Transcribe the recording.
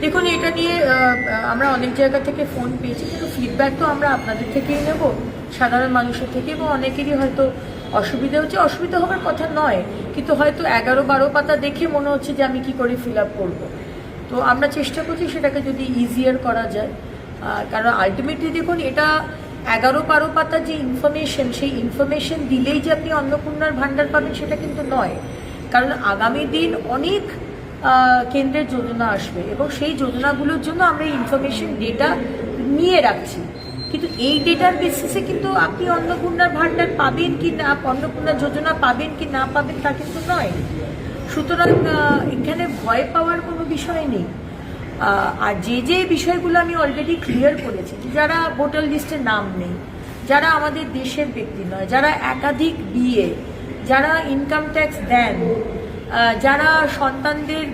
দেখুন, এটা নিয়ে আমরা অনেক জায়গা থেকে ফোন পেয়েছি, কিন্তু ফিডব্যাক তো আমরা আপনাদের থেকেই নেব, সাধারণ মানুষের থেকে, এবং অনেকেরই হয়তো অসুবিধা হচ্ছে। অসুবিধা হবার কথা নয়, কিন্তু হয়তো 11-12 পাতা দেখে মনে হচ্ছে যে আমি কি করে ফিল আপ করবো। তো আমরা চেষ্টা করছি সেটাকে যদি ইজিয়ার করা যায়, কারণ আলটিমেটলি দেখুন, এটা 11-12 পাতা যে ইনফরমেশন, সেই ইনফরমেশন দিলেই যে আপনি অন্নপূর্ণার ভাণ্ডার পাবেন সেটা কিন্তু নয়। কারণ আগামী দিন অনেক কেন্দ্রের যোজনা আসবে, এবং সেই যোজনাগুলোর জন্য আমরা এই ইনফরমেশন ডেটা নিয়ে রাখছি। কিন্তু এই ডেটার বেসিসে কিন্তু আপনি অন্নপূর্ণার ভাণ্ডার পাবেন কি না, অন্নপূর্ণা যোজনা পাবেন কি না পাবেন তা কিন্তু নয়। সুতরাং এখানে ভয় পাওয়ার কোনো বিষয় নেই। আর যে বিষয়গুলো আমি অলরেডি ক্লিয়ার করেছি, যারা ভোটার লিস্টে নাম নেই, যারা আমাদের দেশের ব্যক্তি নয়, যারা একাধিক বিয়ে, যারা ইনকাম ট্যাক্স দেন, যারা সন্তানদের